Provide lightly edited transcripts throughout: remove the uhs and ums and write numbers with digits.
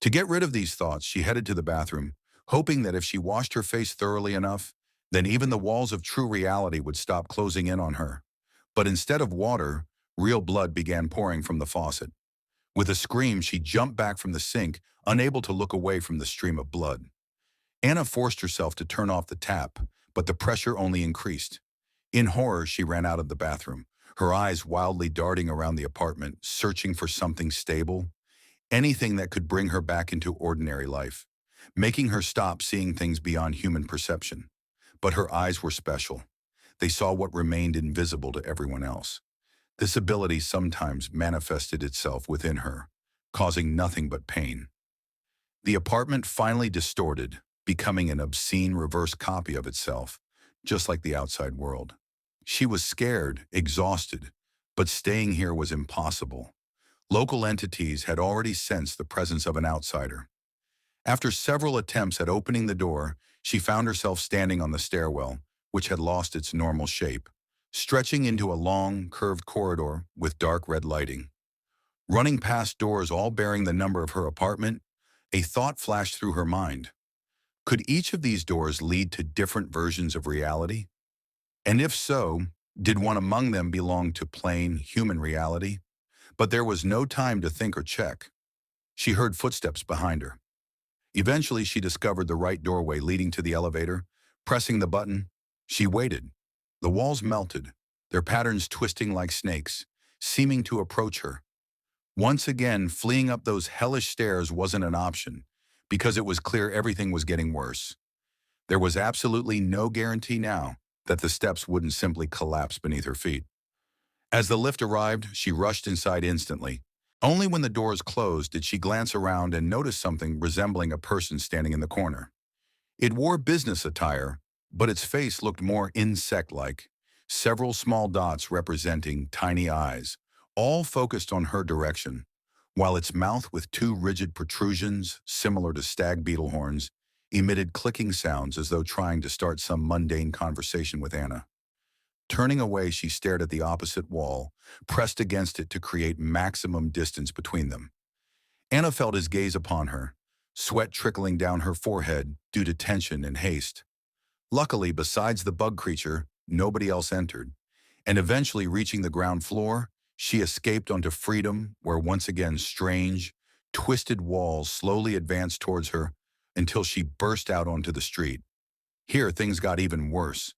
To get rid of these thoughts, she headed to the bathroom, hoping that if she washed her face thoroughly enough, then even the walls of true reality would stop closing in on her. But instead of water, real blood began pouring from the faucet. With a scream, she jumped back from the sink, unable to look away from the stream of blood. Anna forced herself to turn off the tap, but the pressure only increased. In horror, she ran out of the bathroom, her eyes wildly darting around the apartment, searching for something stable, anything that could bring her back into ordinary life, making her stop seeing things beyond human perception. But her eyes were special. They saw what remained invisible to everyone else. This ability sometimes manifested itself within her, causing nothing but pain. The apartment finally distorted, becoming an obscene reverse copy of itself, just like the outside world. She was scared, exhausted, but staying here was impossible. Local entities had already sensed the presence of an outsider. After several attempts at opening the door, she found herself standing on the stairwell, which had lost its normal shape, stretching into a long, curved corridor with dark red lighting. Running past doors all bearing the number of her apartment, a thought flashed through her mind. Could each of these doors lead to different versions of reality? And if so, did one among them belong to plain human reality? But there was no time to think or check. She heard footsteps behind her. Eventually, she discovered the right doorway leading to the elevator. Pressing the button, she waited. The walls melted, their patterns twisting like snakes, seeming to approach her. Once again, fleeing up those hellish stairs wasn't an option, because it was clear everything was getting worse. There was absolutely no guarantee now that the steps wouldn't simply collapse beneath her feet. As the lift arrived, she rushed inside instantly. Only when the doors closed did she glance around and notice something resembling a person standing in the corner. It wore business attire, but its face looked more insect-like, several small dots representing tiny eyes, all focused on her direction, while its mouth with two rigid protrusions, similar to stag beetle horns, emitted clicking sounds as though trying to start some mundane conversation with Anna. Turning away, she stared at the opposite wall, pressed against it to create maximum distance between them. Anna felt his gaze upon her, sweat trickling down her forehead due to tension and haste. Luckily, besides the bug creature, nobody else entered, and eventually reaching the ground floor, she escaped onto freedom where once again strange, twisted walls slowly advanced towards her until she burst out onto the street. Here, things got even worse.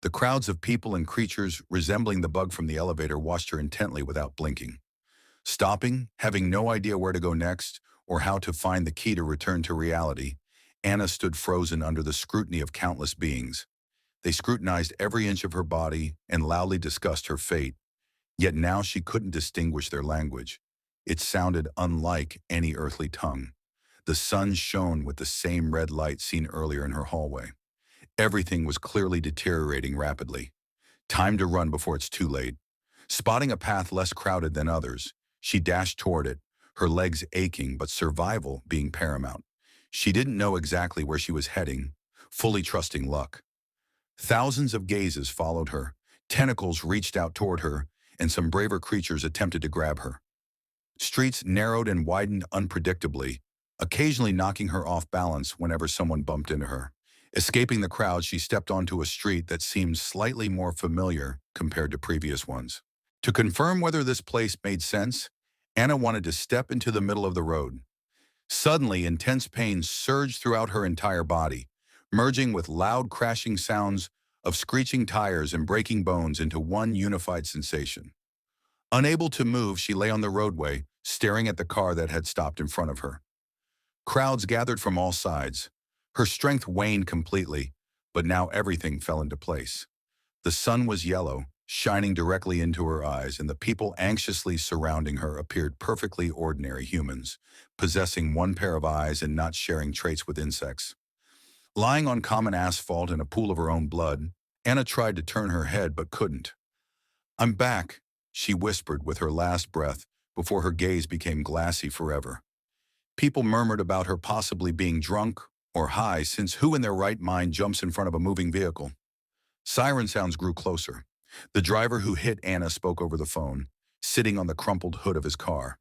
The crowds of people and creatures resembling the bug from the elevator watched her intently without blinking. Stopping, having no idea where to go next or how to find the key to return to reality, Anna stood frozen under the scrutiny of countless beings. They scrutinized every inch of her body and loudly discussed her fate, yet now she couldn't distinguish their language. It sounded unlike any earthly tongue. The sun shone with the same red light seen earlier in her hallway. Everything was clearly deteriorating rapidly. Time to run before it's too late. Spotting a path less crowded than others, she dashed toward it, her legs aching but survival being paramount. She didn't know exactly where she was heading, fully trusting luck. Thousands of gazes followed her, tentacles reached out toward her, and some braver creatures attempted to grab her. Streets narrowed and widened unpredictably, occasionally knocking her off balance whenever someone bumped into her. Escaping the crowd, she stepped onto a street that seemed slightly more familiar compared to previous ones. To confirm whether this place made sense, Anna wanted to step into the middle of the road. Suddenly, intense pain surged throughout her entire body, merging with loud crashing sounds of screeching tires and breaking bones into one unified sensation. Unable to move, she lay on the roadway, staring at the car that had stopped in front of her. Crowds gathered from all sides. Her strength waned completely, but now everything fell into place. The sun was yellow, shining directly into her eyes, and the people anxiously surrounding her appeared perfectly ordinary humans, possessing one pair of eyes and not sharing traits with insects. Lying on common asphalt in a pool of her own blood, Anna tried to turn her head but couldn't. "I'm back," she whispered with her last breath before her gaze became glassy forever. People murmured about her possibly being drunk or high, since who in their right mind jumps in front of a moving vehicle? Siren sounds grew closer. The driver who hit Anna spoke over the phone, sitting on the crumpled hood of his car.